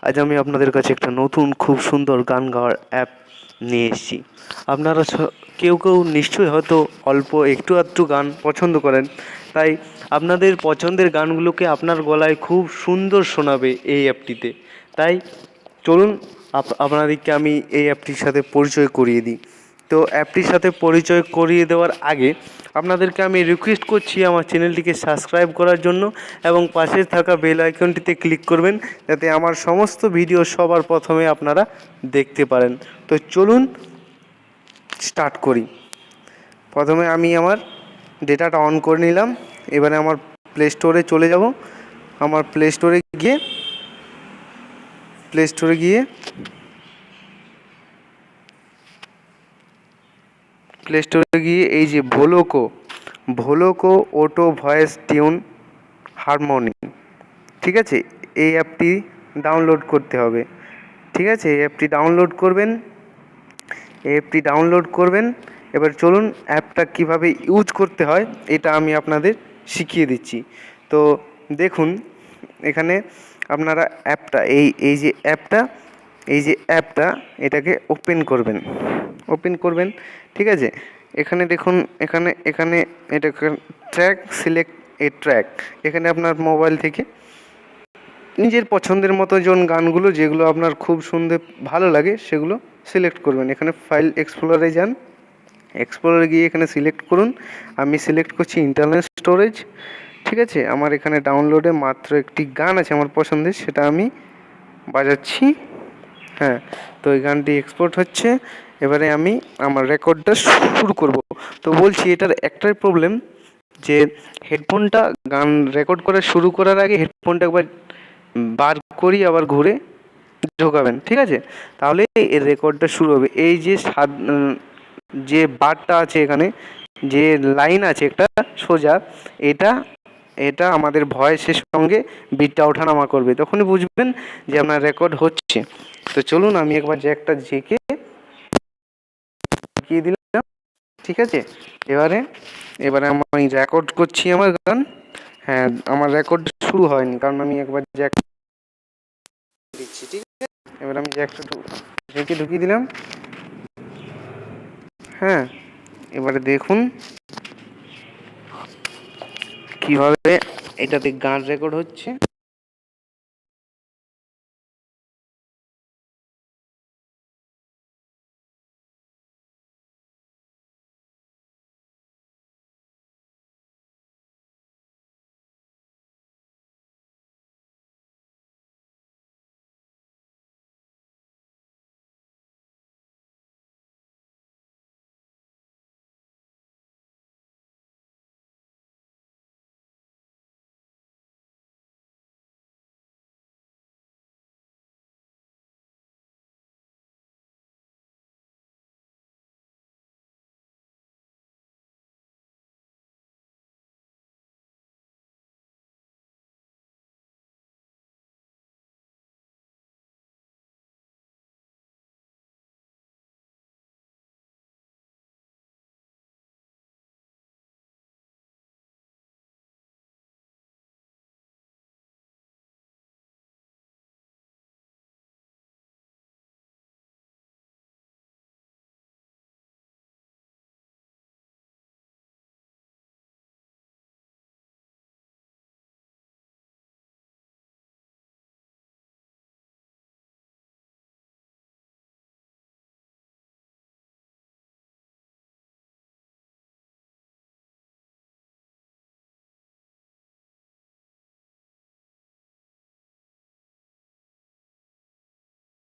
আজ আমি আপনাদের কাছে একটা নতুন খুব সুন্দর গান গাওয়ার অ্যাপ নিয়ে এসেছি। আপনারা কেউ কেউ নিশ্চয়ই হয়তো অল্প একটু আধটু গান পছন্দ করেন, তাই আপনাদের পছন্দের গানগুলোকে আপনার গলায় খুব সুন্দর শোনাবে এই অ্যাপটিতে। তাই চলুন আপনাদেরকে আমি এই অ্যাপটির সাথে পরিচয় করিয়ে দিই। তো অ্যাপটির সাথে পরিচয় করিয়ে দেওয়ার আগে আপনাদেরকে আমি রিকোয়েস্ট করছি আমার চ্যানেলটিকে সাবস্ক্রাইব করার জন্য এবং পাশে থাকা বেল আইকনটিতে ক্লিক করবেন, যাতে আমার সমস্ত ভিডিও সবার প্রথমে আপনারা দেখতে পারেন। তো চলুন স্টার্ট করি। প্রথমে আমি আমার ডেটাটা অন করে নিলাম। এবারে আমার প্লে স্টোরে চলে যাব। আমার প্লে স্টোরে গিয়ে এই যে ভোলোকো অটো ভয়েস টিউন হারমোনি, ঠিক আছে, এই অ্যাপটি ডাউনলোড করতে হবে। ঠিক আছে, এই অ্যাপটি ডাউনলোড করবেন। এবার চলুন অ্যাপটা কিভাবে ইউজ করতে হয় এটা আমি আপনাদের শিখিয়ে দিচ্ছি। তো দেখুন, এখানে আপনারা অ্যাপটা এই যে অ্যাপটা এটাকে ওপেন করবেন। ঠিক আছে, এখানে দেখুন, এখানে এটা ট্র্যাক সিলেক্ট এ ট্র্যাক। এখানে আপনার মোবাইল থেকে নিজের পছন্দের মতো গানগুলো যেগুলো আপনার খুব শুনতে ভালো লাগে সেগুলো সিলেক্ট করবেন। এখানে ফাইল এক্সপ্লোরে যান, এক্সপ্লোরে গিয়ে এখানে সিলেক্ট করুন। আমি সিলেক্ট করছি ইন্টারনাল স্টোরেজ। ঠিক আছে, আমার এখানে ডাউনলোডে মাত্র একটি গান আছে আমার পছন্দের, সেটা আমি বাজাচ্ছি। হ্যাঁ, তো এই গানটি এক্সপোর্ট হচ্ছে। এবারে আমি আমার রেকর্ডটা শুরু করব। তো বলছি, এটার একটাই প্রবলেম যে হেডফোনটা গান রেকর্ড করা শুরু করার আগে হেডফোনটা একবার বার করি আবার ঘুরে ঢোকাবেন। ঠিক আছে, তাহলে এর রেকর্ডটা শুরু হবে। এই যে যে বারটা আছে, এখানে যে লাইন আছে একটা সোজা, এটা আমাদের ভয়েসের সঙ্গে বিটটা ওঠানামা করবে, তখনই বুঝবেন যে আপনার রেকর্ড হচ্ছে। তো চলুন আমি একবার জ্যাকটা ঝেঁকে ঢুকিয়ে দিলাম। ঠিক আছে, এবারে আমি রেকর্ড করছি আমার গান। হ্যাঁ, আমার রেকর্ড শুরু হয়নি কারণ আমি একবার জ্যাক দিচ্ছি। ঠিক আছে, এবার আমি জ্যাকটা ঝেঁকে ঢুকিয়ে দিলাম। হ্যাঁ, এবারে দেখুন কিভাবে এটাতে গান রেকর্ড হচ্ছে।